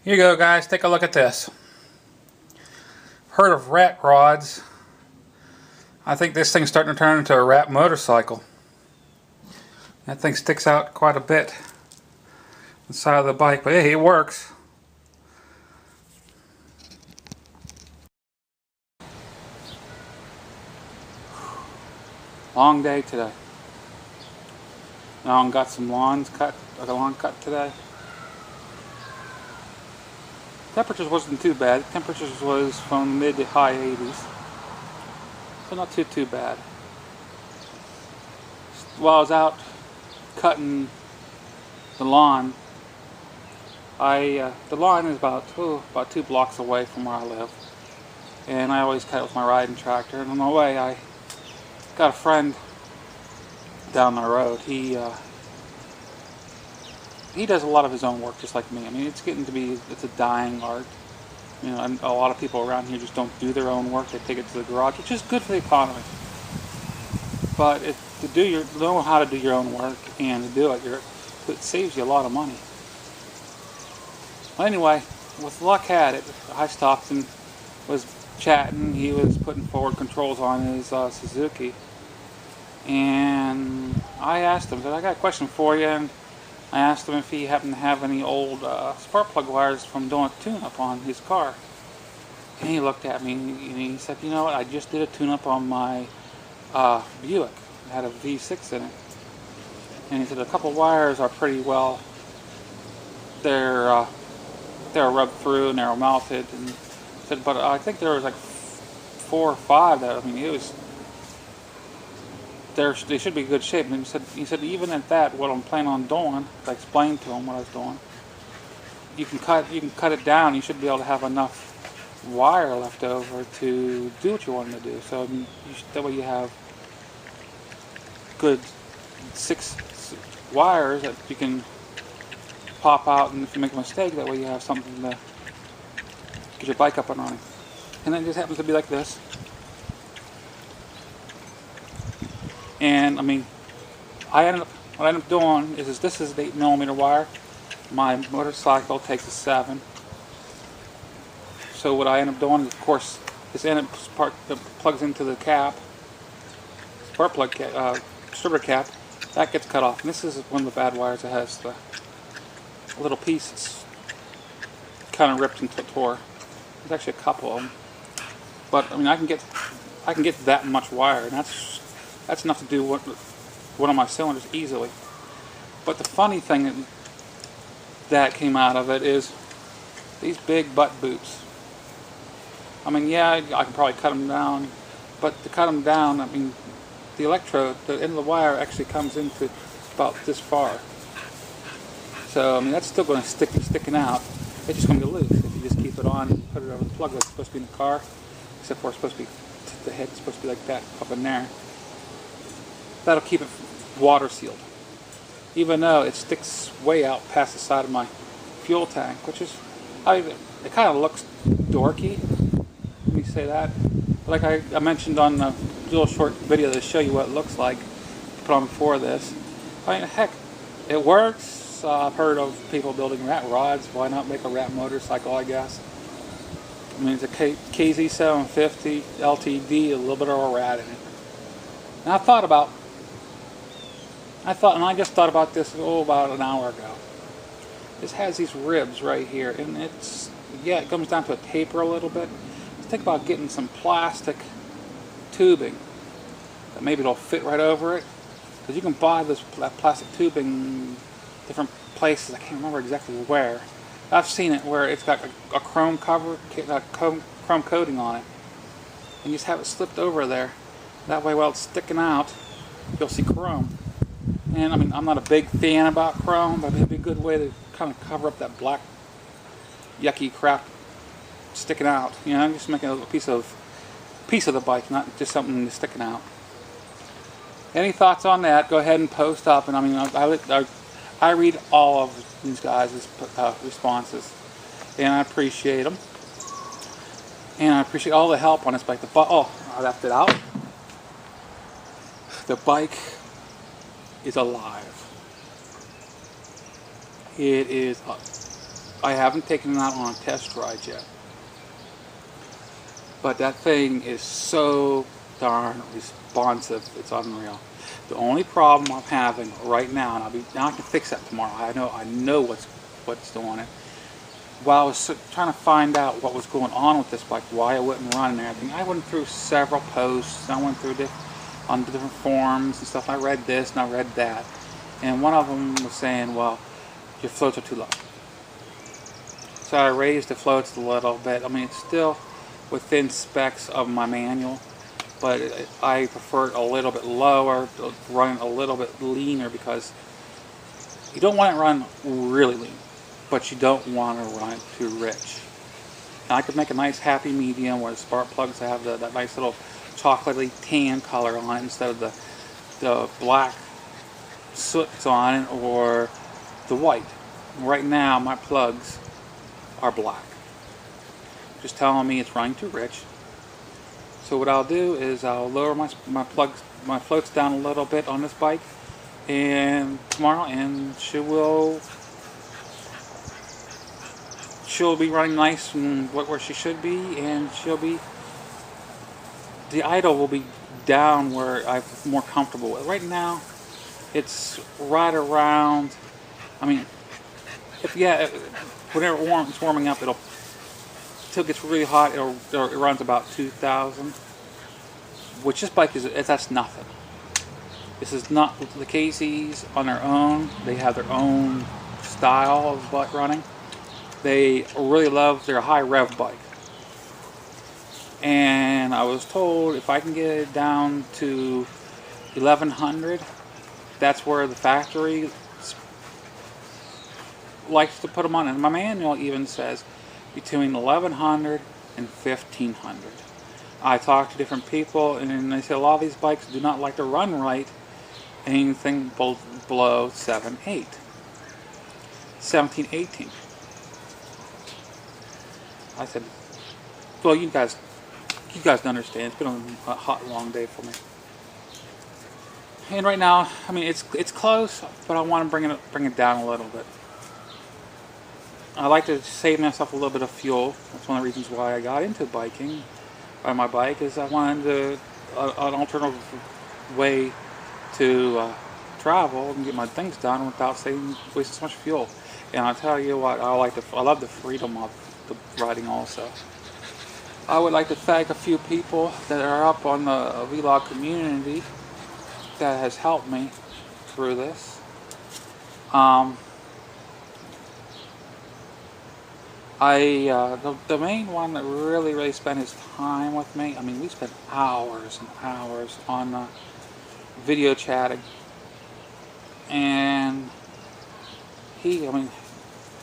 Here you go, guys, take a look at this. Heard of rat rods? I think this thing's starting to turn into a rat motorcycle. That thing sticks out quite a bit on the side of the bike, but hey, it works. Long day today. Now I got some lawns cut, or the lawn cut today. Temperatures wasn't too bad. Temperatures was from mid to high 80s. So not too bad. While I was out cutting the lawn, the lawn is about 2 blocks away from where I live. And I always cut it with my riding tractor. And on the way I got a friend down the road. He does a lot of his own work just like me. I mean, it's getting to be, it's a dying art. You know, and a lot of people around here just don't do their own work. They take it to the garage, which is good for the economy. But to know how to do your own work and to do it, it saves you a lot of money. Well, anyway, with luck had it, I stopped and was chatting. He was putting forward controls on his Suzuki. And I asked him, I got a question for you. And I asked him if he happened to have any old spark plug wires from doing a tune-up on his car. And he looked at me and he said, you know what, I just did a tune-up on my Buick. It had a V6 in it. And he said a couple wires are pretty well, they're rubbed through and they're melted. And he said, but I think there was like 4 or 5 that, I mean, it was, they should be in good shape. And he said even at that, what I'm planning on doing, I explained to him what I was doing. You can cut it down. You should be able to have enough wire left over to do what you want to do. So that way you have good 6 wires that you can pop out, and if you make a mistake, that way you have something to get your bike up and running. And then it just happens to be like this. And I mean, what I ended up doing is this is an 8mm wire. My motorcycle takes a 7. So what I end up doing is, of course, this end part that plugs into the cap, spark plug striper cap, that gets cut off. And this is one of the bad wires that has the little piece that's kind of ripped and tore. There's actually a couple of them, but I mean, I can get that much wire, and that's enough to do one of my cylinders easily. But the funny thing that came out of it is these big butt boots. I mean, yeah, I can probably cut them down, but to cut them down, I mean, the electrode, the end of the wire actually comes into about this far. So, I mean, that's still going to sticking out. It's just going to be loose if you just keep it on and put it over the plug that's supposed to be in the car, except for it's supposed to be, the head's supposed to be like that up in there. That'll keep it water sealed, even though it sticks way out past the side of my fuel tank, which is, it kind of looks dorky. Let me say that. Like I mentioned on the little short video to show you what it looks like, put on before this. I mean, heck, it works. I've heard of people building rat rods. Why not make a rat motorcycle, I guess? I mean, it's a KZ750 LTD, a little bit of a rat in it. And I just thought about this about an hour ago. This has these ribs right here, and it comes down to a taper a little bit. Let's think about getting some plastic tubing that maybe it'll fit right over it, because you can buy that plastic tubing different places. I can't remember exactly where. I've seen it where it's got a chrome cover, chrome coating on it, and you just have it slipped over there. That way, while it's sticking out, you'll see chrome. And I mean, I'm not a big fan about chrome, but it'd be a good way to kind of cover up that black, yucky crap sticking out. You know, just making a piece of the bike, not just something that's sticking out. Any thoughts on that? Go ahead and post up. And I mean, I read all of these guys' responses, and I appreciate them. And I appreciate all the help on this bike. I left it out. The bike is alive. It is I haven't taken it out on a test ride yet. But that thing is so darn responsive, it's unreal. The only problem I'm having right now, and now I can fix that tomorrow. I know what's doing it. While I was trying to find out what was going on with this bike, why it wouldn't run and everything, I went through several posts. I went through on different forums and stuff. I read this and I read that, and one of them was saying, "Well, your floats are too low." So I raised the floats a little bit. I mean, it's still within specs of my manual, but I prefer it a little bit lower, run a little bit leaner, because you don't want it run really lean, but you don't want to run it too rich. And I could make a nice happy medium where the spark plugs have that nice little chocolatey tan color on it instead of the black soot on it or the white. Right now my plugs are black, just telling me it's running too rich. So what I'll do is I'll lower my floats down a little bit on this bike, and tomorrow, and she'll be running nice and where she should be, and the idle will be down where I'm more comfortable with. Right now it's right around, I mean, whenever it's warming up, until it gets really hot, it runs about 2,000, which this bike that's nothing. This is not the Casey's on their own. They have their own style of bike running. They really love their high rev bike, and I was told if I can get it down to 1100, that's where the factory likes to put them on, and my manual even says between 1100 and 1500. I talked to different people, and they said a lot of these bikes do not like to run right anything below 17, 18. I said, well, you guys don't understand. It's been a hot, long day for me. And right now, I mean, it's close, but I want to bring it down a little bit. I like to save myself a little bit of fuel. That's one of the reasons why I got into biking. By my bike is I wanted an alternative way to travel and get my things done without wasting so much fuel. And I'll tell you what, I love the freedom of the riding also. I would like to thank a few people that are up on the vlog community that has helped me through this. The main one that really spent his time with me, I mean, we spent hours and hours on video chatting, and he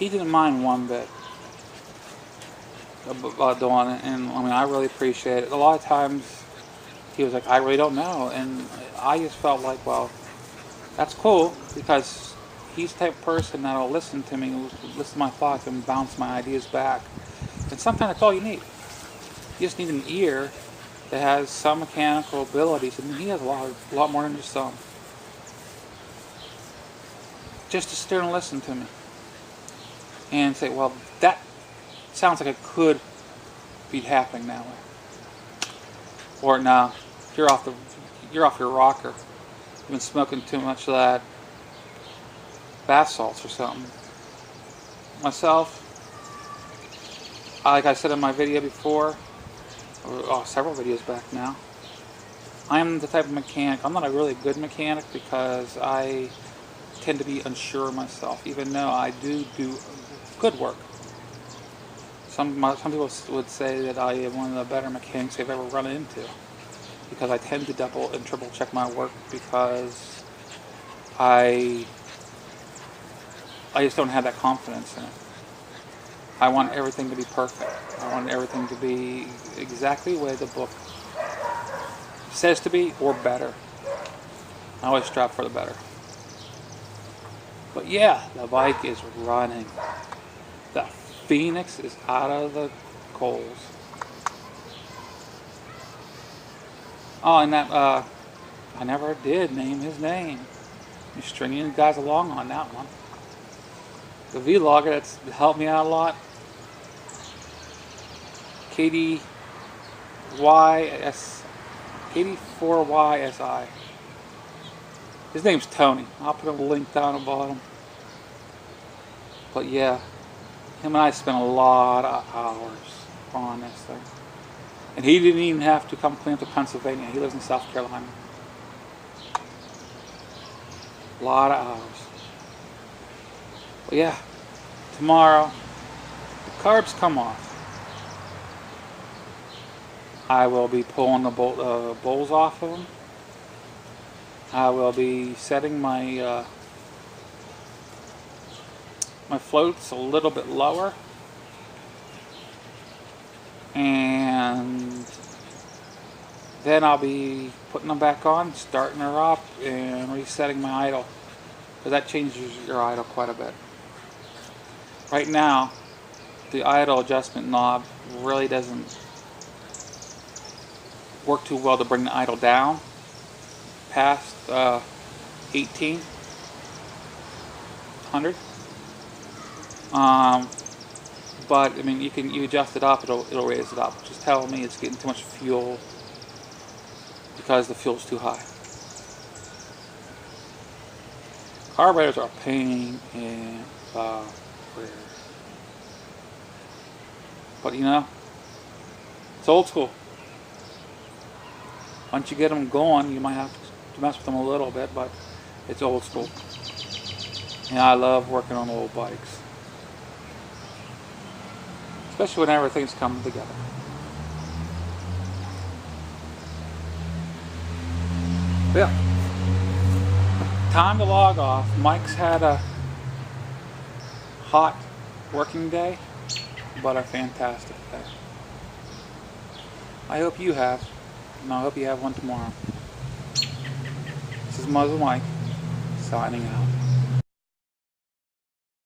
didn't mind one bit about doing it, and I mean, I really appreciate it. A lot of times he was like, I really don't know, and I just felt like, well, that's cool, because he's the type of person that'll listen to me, listen to my thoughts, and bounce my ideas back. And sometimes that's all you need. You just need an ear that has some mechanical abilities, and he has a lot more than just some. Just to sit there and listen to me and say, well, that sounds like it could be happening that way. Or no, you're off your rocker. You've been smoking too much of that bath salts or something. Myself, like I said in my video before, several videos back now, I am the type of mechanic, I'm not a really good mechanic because I tend to be unsure of myself, even though I do good work. Some people would say that I am one of the better mechanics they've ever run into, because I tend to double and triple check my work, because I just don't have that confidence in it. I want everything to be perfect. I want everything to be exactly the way the book says to be, or better. I always strive for the better. But yeah, the bike is running. The Phoenix is out of the coals. Oh, and that, I never did name his name. You're stringing you guys along on that one. the vlogger that's helped me out a lot, KD4YSI. His name's Tony. I'll put a link down at the bottom. But yeah, him and I spent a lot of hours on this thing. And he didn't even have to come clean up to Pennsylvania. He lives in South Carolina. A lot of hours. But yeah, tomorrow, the carbs come off. I will be pulling the bowls off of them. I will be setting my my floats a little bit lower, and then I'll be putting them back on, starting her up, and resetting my idle, because that changes your idle quite a bit. Right now, the idle adjustment knob really doesn't work too well to bring the idle down past 1800. But I mean, you adjust it up, it'll raise it up. Just telling me it's getting too much fuel because the fuel's too high. Carburetors are a pain in the rear. But you know, it's old school. Once you get them going, you might have to mess with them a little bit, but it's old school. And I love working on old bikes, especially when everything's coming together. But yeah, time to log off. Mike's had a hot working day, but a fantastic day. I hope you have, and I hope you have one tomorrow. This is MuzzleMike, signing out.